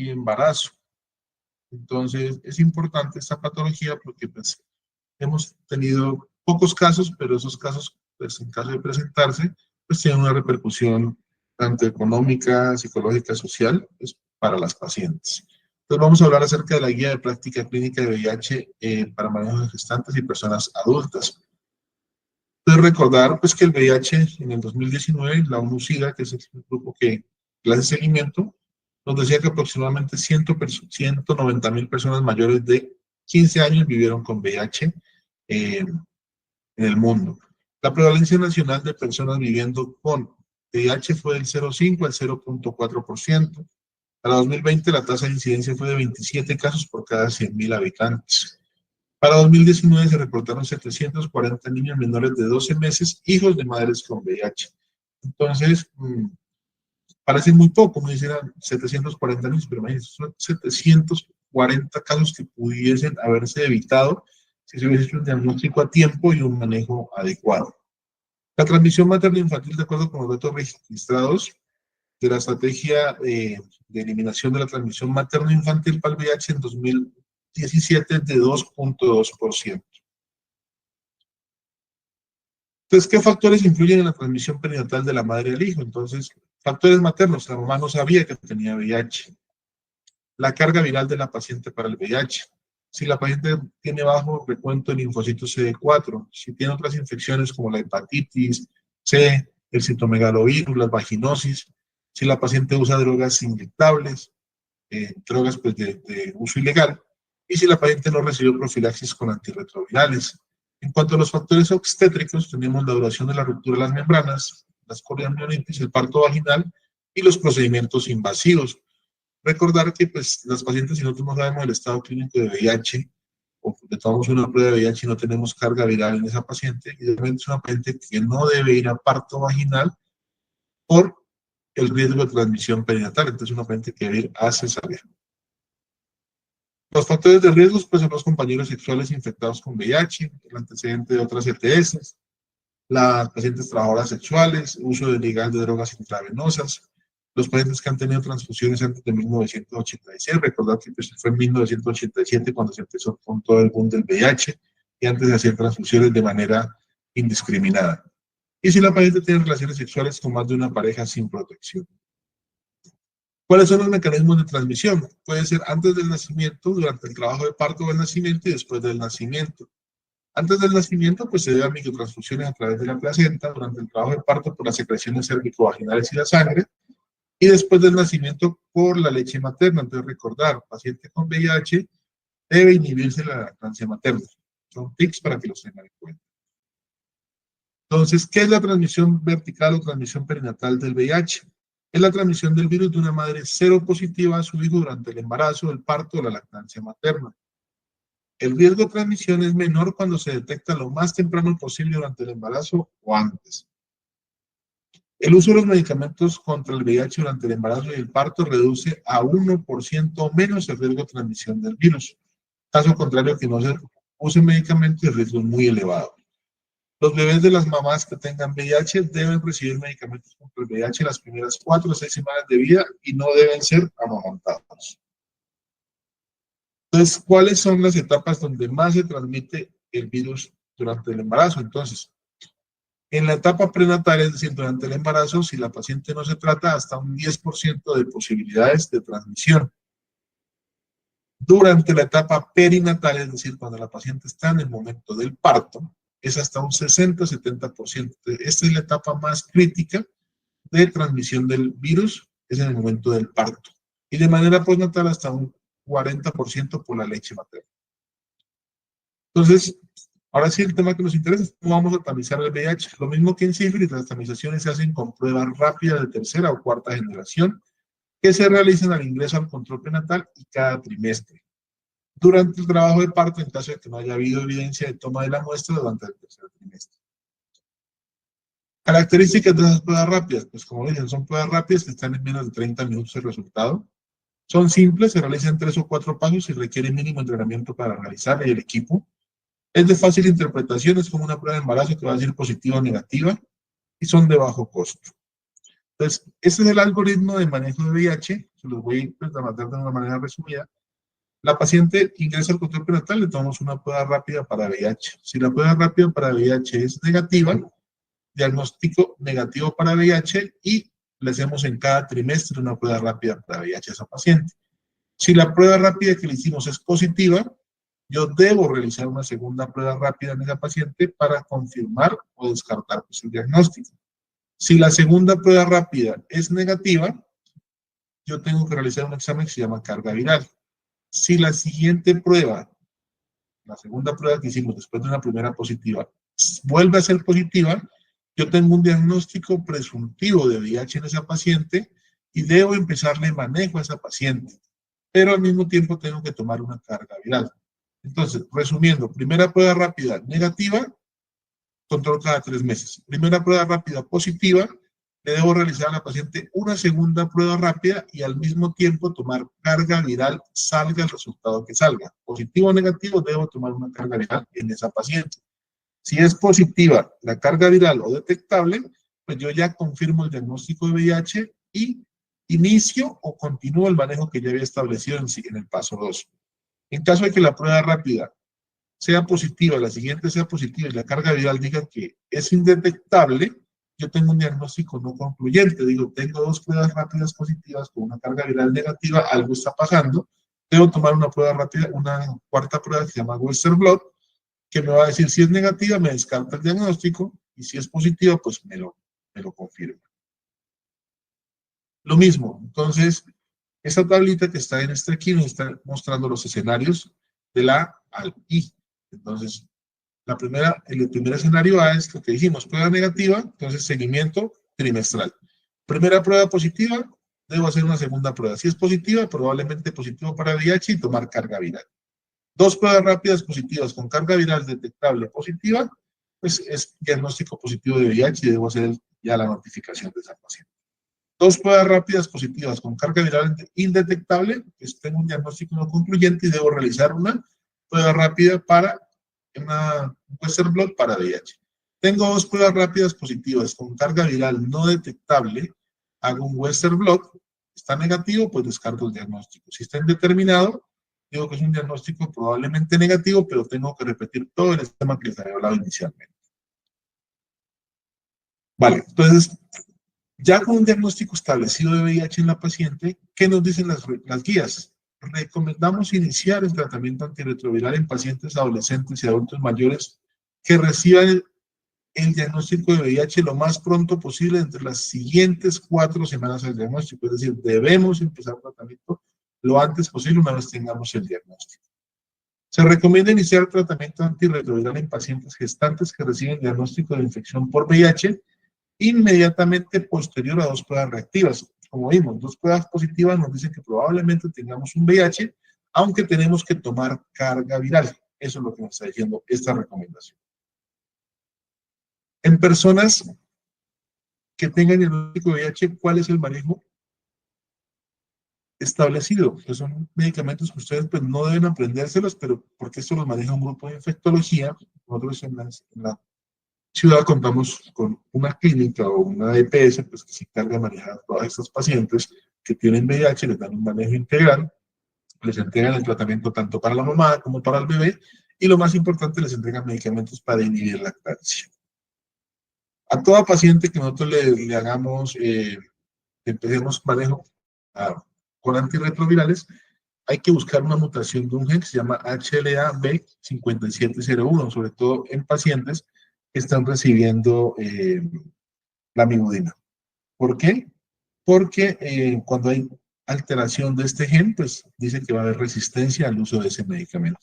y embarazo. Entonces, es importante esta patología porque pues, hemos tenido pocos casos, pero esos casos, pues, en caso de presentarse, pues tienen una repercusión tanto económica, psicológica, social, pues, para las pacientes. Entonces, vamos a hablar acerca de la guía de práctica clínica de VIH para manejo de gestantes y personas adultas. Entonces, recordar pues, que el VIH en el 2019, la ONU-SIDA, que es el grupo que le hace seguimiento, nos decía que aproximadamente 190.000 personas mayores de 15 años vivieron con VIH en el mundo. La prevalencia nacional de personas viviendo con VIH fue del 0,5 al 0,4%. Para 2020 la tasa de incidencia fue de 27 casos por cada 100.000 habitantes. Para 2019 se reportaron 740 niños menores de 12 meses, hijos de madres con VIH. Entonces, parece muy poco, me dicen 740 niños, pero imagínense, son 740 casos que pudiesen haberse evitado si se hubiese hecho un diagnóstico a tiempo y un manejo adecuado. La transmisión materno-infantil, de acuerdo con los datos registrados de la estrategia de eliminación de la transmisión materno-infantil para el VIH en 2017 es de 2,2%. Entonces, ¿qué factores influyen en la transmisión perinatal de la madre al hijo? Entonces, factores maternos, la mamá no sabía que tenía VIH. La carga viral de la paciente para el VIH. Si la paciente tiene bajo recuento de linfocitos CD4, si tiene otras infecciones como la hepatitis C, el citomegalovirus, la vaginosis, si la paciente usa drogas inyectables, drogas pues, de uso ilegal, y si la paciente no recibió profilaxis con antirretrovirales. En cuanto a los factores obstétricos, tenemos la duración de la ruptura de las membranas, las corioamnionitis, el parto vaginal y los procedimientos invasivos. Recordar que pues, las pacientes, si nosotros no sabemos el estado clínico de VIH, o le tomamos una prueba de VIH y no tenemos carga viral en esa paciente, idealmente es una paciente que no debe ir a parto vaginal por el riesgo de transmisión perinatal. Entonces, una paciente que debe ir a cesárea. Los factores de riesgo pues, son los compañeros sexuales infectados con VIH, el antecedente de otras ETS, las pacientes trabajadoras sexuales, uso ilegal de drogas intravenosas, los pacientes que han tenido transfusiones antes de 1986, recordad que pues, fue en 1987 cuando se empezó con todo el boom del VIH y antes de hacer transfusiones de manera indiscriminada. Y si la paciente tiene relaciones sexuales con más de una pareja sin protección. ¿Cuáles son los mecanismos de transmisión? Puede ser antes del nacimiento, durante el trabajo de parto del nacimiento y después del nacimiento. Antes del nacimiento, pues se debe a microtransfusiones a través de la placenta, durante el trabajo de parto por las secreciones cervicovaginales y la sangre, y después del nacimiento por la leche materna. Entonces, recordar, paciente con VIH debe inhibirse la lactancia materna. Son tips para que los tengan en cuenta. Entonces, ¿qué es la transmisión vertical o transmisión perinatal del VIH? Es la transmisión del virus de una madre seropositiva a su hijo durante el embarazo, el parto o la lactancia materna. El riesgo de transmisión es menor cuando se detecta lo más temprano posible durante el embarazo o antes. El uso de los medicamentos contra el VIH durante el embarazo y el parto reduce a 1% o menos el riesgo de transmisión del virus. Caso contrario, que no se use medicamentos, el riesgo es muy elevado. Los bebés de las mamás que tengan VIH deben recibir medicamentos contra el VIH las primeras 4 o 6 semanas de vida y no deben ser amamantados. Entonces, ¿cuáles son las etapas donde más se transmite el virus durante el embarazo? Entonces, en la etapa prenatal, es decir, durante el embarazo, si la paciente no se trata, hasta un 10% de posibilidades de transmisión. Durante la etapa perinatal, es decir, cuando la paciente está en el momento del parto, es hasta un 60-70%. Esta es la etapa más crítica de transmisión del virus, es en el momento del parto. Y de manera postnatal hasta un 40% por la leche materna. Entonces, ahora sí el tema que nos interesa es cómo vamos a tamizar el VIH. Lo mismo que en sífilis, las tamizaciones se hacen con pruebas rápidas de tercera o cuarta generación que se realizan al ingreso al control prenatal y cada trimestre. Durante el trabajo de parto, en caso de que no haya habido evidencia de toma de la muestra durante el tercer trimestre. Características de esas pruebas rápidas, pues como dicen, son pruebas rápidas que están en menos de 30 minutos el resultado. Son simples, se realizan 3 o 4 pasos y requieren mínimo entrenamiento para realizarla y el equipo. Es de fácil interpretación, es como una prueba de embarazo que va a decir positiva o negativa y son de bajo costo. Entonces, este es el algoritmo de manejo de VIH, es que los voy pues, a matar de una manera resumida. La paciente ingresa al control prenatal, le tomamos una prueba rápida para VIH. Si la prueba rápida para VIH es negativa, diagnóstico negativo para VIH y le hacemos en cada trimestre una prueba rápida para VIH a esa paciente. Si la prueba rápida que le hicimos es positiva, yo debo realizar una segunda prueba rápida en esa paciente para confirmar o descartar pues, el diagnóstico. Si la segunda prueba rápida es negativa, yo tengo que realizar un examen que se llama carga viral. Si la siguiente prueba, la segunda prueba que hicimos después de una primera positiva, vuelve a ser positiva, yo tengo un diagnóstico presuntivo de VIH en esa paciente y debo empezarle manejo a esa paciente, pero al mismo tiempo tengo que tomar una carga viral. Entonces, resumiendo, primera prueba rápida negativa, control cada 3 meses. Primera prueba rápida positiva, le debo realizar a la paciente una segunda prueba rápida y al mismo tiempo tomar carga viral, salga el resultado que salga. Positivo o negativo, debo tomar una carga viral en esa paciente. Si es positiva la carga viral o detectable, pues yo ya confirmo el diagnóstico de VIH y inicio o continúo el manejo que ya había establecido en el paso 2. En caso de que la prueba rápida sea positiva, la siguiente sea positiva y la carga viral diga que es indetectable, yo tengo un diagnóstico no concluyente. Digo, tengo 2 pruebas rápidas positivas con una carga viral negativa, algo está pasando. Debo tomar una prueba rápida, una cuarta prueba que se llama Western Blot, que me va a decir si es negativa, me descarta el diagnóstico, y si es positiva, pues me lo confirma. Lo mismo, entonces, esta tablita que está en este aquí nos está mostrando los escenarios de la A al I. Entonces, el primer escenario A es lo que dijimos, prueba negativa, entonces seguimiento trimestral. Primera prueba positiva, debo hacer una segunda prueba. Si es positiva, probablemente positivo para VIH y tomar carga viral. 2 pruebas rápidas positivas con carga viral detectable positiva, pues es diagnóstico positivo de VIH y debo hacer ya la notificación de esa paciente. 2 pruebas rápidas positivas con carga viral indetectable, pues tengo un diagnóstico no concluyente y debo realizar una prueba rápida para un Western Blot para VIH. Tengo 2 pruebas rápidas positivas con carga viral no detectable, hago un Western Blot, está negativo, pues descarto el diagnóstico. Si está indeterminado, digo que es un diagnóstico probablemente negativo, pero tengo que repetir todo el esquema que les había hablado inicialmente. Vale, entonces, ya con un diagnóstico establecido de VIH en la paciente, ¿qué nos dicen las guías? Recomendamos iniciar el tratamiento antirretroviral en pacientes adolescentes y adultos mayores que reciban el diagnóstico de VIH lo más pronto posible entre las siguientes 4 semanas del diagnóstico. Es decir, debemos empezar el tratamiento lo antes posible una vez tengamos el diagnóstico. Se recomienda iniciar el tratamiento antirretroviral en pacientes gestantes que reciben diagnóstico de infección por VIH inmediatamente posterior a 2 pruebas reactivas. Como vimos, 2 pruebas positivas nos dicen que probablemente tengamos un VIH, aunque tenemos que tomar carga viral. Eso es lo que nos está diciendo esta recomendación. En personas que tengan diagnóstico de VIH, ¿cuál es el manejo establecido? Que son medicamentos que ustedes pues, no deben aprendérselos, pero porque esto los maneja un grupo de infectología. Nosotros en la ciudad contamos con una clínica o una EPS pues, que se encarga de manejar a todas estas pacientes que tienen VIH, les dan un manejo integral, les entregan el tratamiento tanto para la mamá como para el bebé, y lo más importante, les entregan medicamentos para inhibir la lactancia. A toda paciente que nosotros le hagamos, empecemos manejo con antirretrovirales, hay que buscar una mutación de un gen que se llama HLA-B5701, sobre todo en pacientes que están recibiendo la amigudina. ¿Por qué? Porque cuando hay alteración de este gen, pues dice que va a haber resistencia al uso de ese medicamento.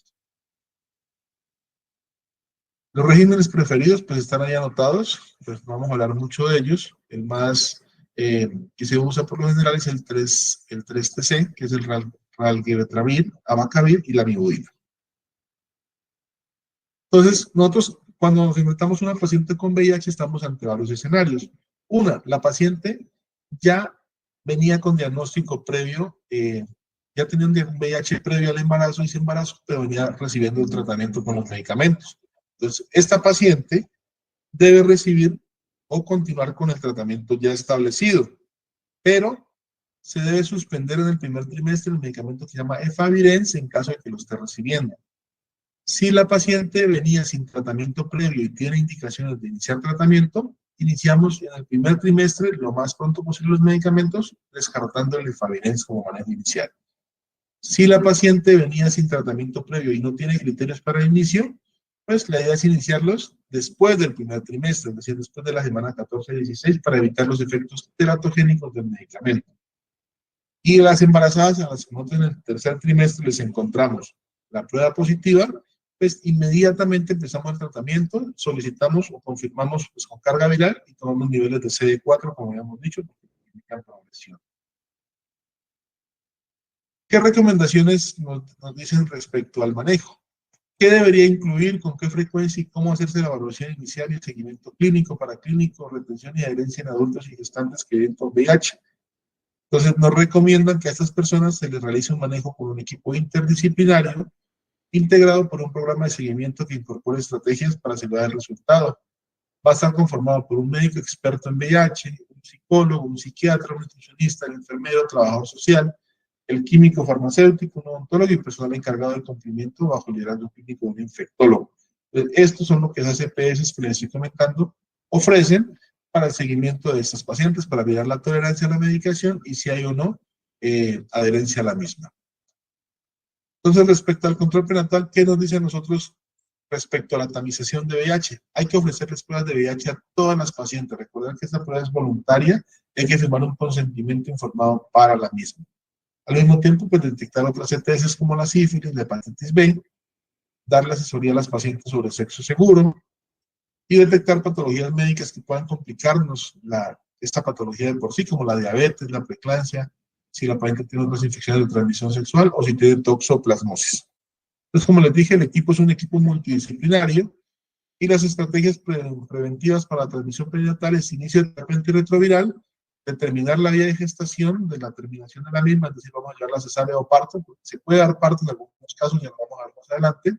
Los regímenes preferidos, pues están ahí anotados, pues no vamos a hablar mucho de ellos. El más que se usa por lo general es el 3TC, que es el ralgibretravir, abacavir y la amigudina. Entonces, nosotros cuando nos enfrentamos a una paciente con VIH estamos ante varios escenarios. Una, la paciente ya venía con diagnóstico previo, ya tenía un VIH previo al embarazo y ese embarazo, pero venía recibiendo el tratamiento con los medicamentos. Entonces, esta paciente debe recibir o continuar con el tratamiento ya establecido, pero se debe suspender en el primer trimestre el medicamento que se llama Efavirenz en caso de que lo esté recibiendo. Si la paciente venía sin tratamiento previo y tiene indicaciones de iniciar tratamiento, iniciamos en el primer trimestre lo más pronto posible los medicamentos, descartando el Efavirenz como manejo inicial. Si la paciente venía sin tratamiento previo y no tiene criterios para el inicio, pues la idea es iniciarlos después del primer trimestre, es decir, después de la semana 14-16, para evitar los efectos teratogénicos del medicamento. Y las embarazadas a las que no en el tercer trimestre les encontramos la prueba positiva, pues inmediatamente empezamos el tratamiento, solicitamos o confirmamos pues, con carga viral y tomamos niveles de CD4, como habíamos dicho, porque indican progresión. ¿Qué recomendaciones nos dicen respecto al manejo? ¿Qué debería incluir, con qué frecuencia y cómo hacerse la evaluación inicial y el seguimiento clínico, paraclínico, retención y adherencia en adultos y gestantes que viven con VIH? Entonces, nos recomiendan que a estas personas se les realice un manejo por un equipo interdisciplinario integrado por un programa de seguimiento que incorpore estrategias para asegurar el resultado. Va a estar conformado por un médico experto en VIH, un psicólogo, un psiquiatra, un nutricionista, el enfermero, trabajador social, el químico farmacéutico, un odontólogo y personal encargado del cumplimiento bajo el liderazgo clínico de un infectólogo. Estos son lo que esas EPS que les estoy comentando ofrecen para el seguimiento de estas pacientes, para mirar la tolerancia a la medicación y si hay o no adherencia a la misma. Entonces, respecto al control prenatal, ¿qué nos dice a nosotros respecto a la tamización de VIH? Hay que ofrecerles pruebas de VIH a todas las pacientes. Recordar que esta prueba es voluntaria y hay que firmar un consentimiento informado para la misma. Al mismo tiempo, pues detectar otras ETS como la sífilis, la hepatitis B, darle asesoría a las pacientes sobre sexo seguro y detectar patologías médicas que puedan complicarnos esta patología de por sí, como la diabetes, la preeclampsia, si la paciente tiene otras infecciones de transmisión sexual o si tiene toxoplasmosis. Entonces, como les dije, el equipo es un equipo multidisciplinario y las estrategias preventivas para la transmisión perinatal es inicio de terapia antirretroviral, determinar la vía de gestación de la terminación de la misma, es decir, vamos a llevar la cesárea o parto, porque se puede dar parto en algunos casos, ya lo vamos a ver más adelante,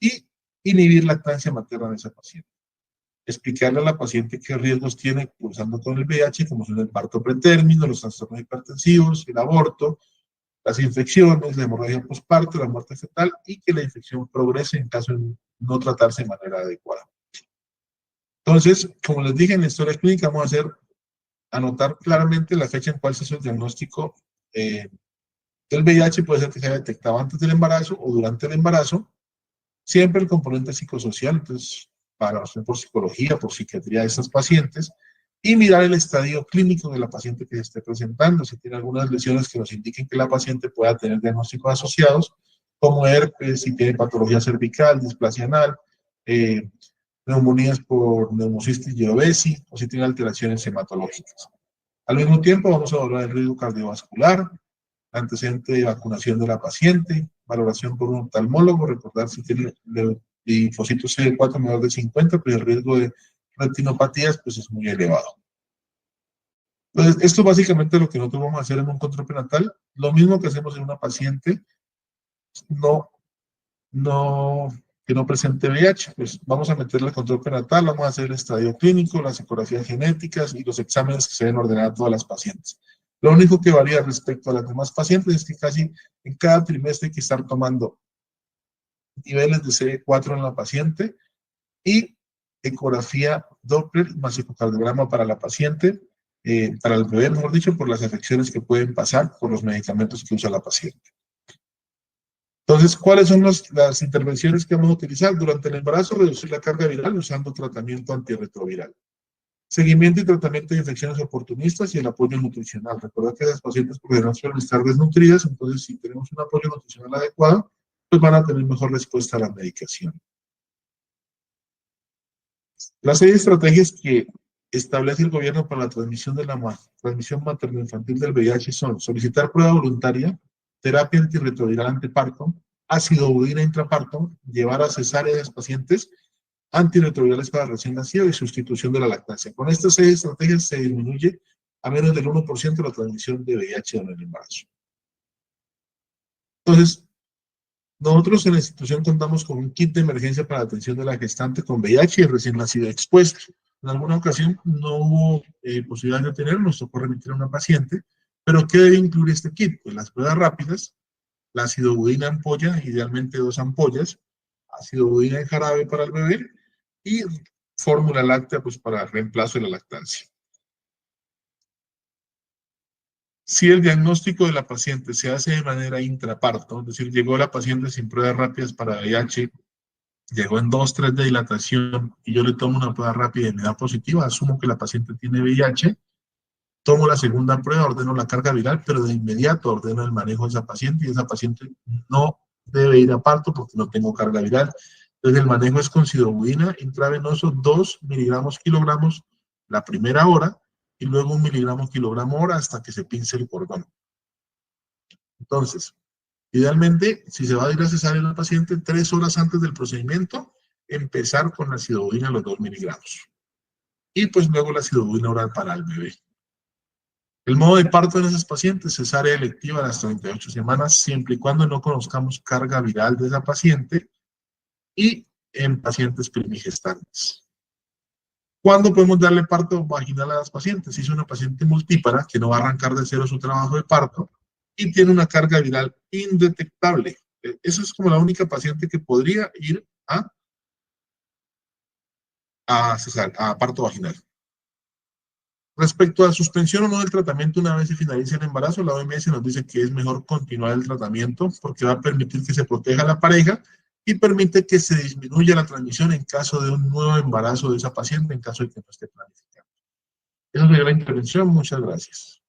y inhibir lactancia materna de esa paciente. Explicarle a la paciente qué riesgos tiene cursando con el VIH, como son el parto pretérmino, los trastornos hipertensivos, el aborto, las infecciones, la hemorragia postparto, la muerte fetal y que la infección progrese en caso de no tratarse de manera adecuada. Entonces, como les dije, en la historia clínica vamos a anotar claramente la fecha en cual se hizo el diagnóstico del VIH, puede ser que se haya detectado antes del embarazo o durante el embarazo, siempre el componente psicosocial, entonces para por psicología, por psiquiatría de estas pacientes, y mirar el estadio clínico de la paciente que se esté presentando, si tiene algunas lesiones que nos indiquen que la paciente pueda tener diagnósticos asociados, como herpes, si tiene patología cervical, displasia anal, neumonías por neumocistis y obesi, o si tiene alteraciones hematológicas. Al mismo tiempo, vamos a evaluar el riesgo cardiovascular, antecedente de vacunación de la paciente, valoración por un oftalmólogo, recordar si tiene linfocitos CD4 menor de 50, pero el riesgo de retinopatías pues es muy elevado. Entonces, esto básicamente es lo que nosotros vamos a hacer en un control prenatal, lo mismo que hacemos en una paciente que no presente VIH, pues vamos a meterle el control prenatal, vamos a hacer el estadio clínico, las ecografías genéticas y los exámenes que se deben ordenar a todas las pacientes. Lo único que varía respecto a las demás pacientes es que casi en cada trimestre hay que estar tomando niveles de CD4 en la paciente y ecografía Doppler más ecocardiograma para la paciente, para el bebé, mejor dicho, por las afecciones que pueden pasar por los medicamentos que usa la paciente. Entonces, ¿cuáles son las intervenciones que vamos a utilizar? Durante el embarazo, reducir la carga viral usando tratamiento antirretroviral. Seguimiento y tratamiento de infecciones oportunistas y el apoyo nutricional. Recuerda que las pacientes por general suelen estar desnutridas, entonces si tenemos un apoyo nutricional adecuado, pues van a tener mejor respuesta a la medicación. Las 6 estrategias que establece el gobierno para la transmisión materno-infantil del VIH son solicitar prueba voluntaria, terapia antirretroviral anteparto, ácido budina intraparto, llevar a cesárea a las pacientes, antirretrovirales para recién nacido y sustitución de la lactancia. Con estas 6 estrategias se disminuye a menos del 1% la transmisión de VIH en el embarazo. Entonces, nosotros en la institución contamos con un kit de emergencia para la atención de la gestante con VIH y recién nacido expuesto. En alguna ocasión no hubo posibilidad de tenerlo, nos tocó remitir a una paciente, ¿Pero qué debe incluir este kit? Pues las pruebas rápidas, la ácido budina en ampolla, idealmente 2 ampollas, ácido budina en jarabe para el bebé y fórmula láctea pues para el reemplazo de la lactancia. Si el diagnóstico de la paciente se hace de manera intraparto, es decir, llegó la paciente sin pruebas rápidas para VIH, llegó en 2, 3 de dilatación y yo le tomo una prueba rápida y me da positiva, asumo que la paciente tiene VIH, tomo la segunda prueba, ordeno la carga viral, pero de inmediato ordeno el manejo de esa paciente y esa paciente no debe ir a parto porque no tengo carga viral. Entonces el manejo es con sidobudina intravenoso, 2 miligramos kilogramos la primera hora y luego 1 miligramo kilogramo hora hasta que se pince el cordón. Entonces, idealmente, si se va a ir a cesárea la paciente 3 horas antes del procedimiento, empezar con la sidobudina los 2 miligramos. Y pues luego la sidobudina oral para el bebé. El modo de parto en esas pacientes, cesárea electiva a las 38 semanas, siempre y cuando no conozcamos carga viral de esa paciente y en pacientes primigestantes. ¿Cuándo podemos darle parto vaginal a las pacientes? Si es una paciente multípara que no va a arrancar de cero su trabajo de parto y tiene una carga viral indetectable. Esa es como la única paciente que podría ir a parto vaginal. Respecto a suspensión o no del tratamiento una vez se finalice el embarazo, la OMS nos dice que es mejor continuar el tratamiento porque va a permitir que se proteja a la pareja y permite que se disminuya la transmisión en caso de un nuevo embarazo de esa paciente, en caso de que no esté planificado. Esa sería la intervención. Muchas gracias.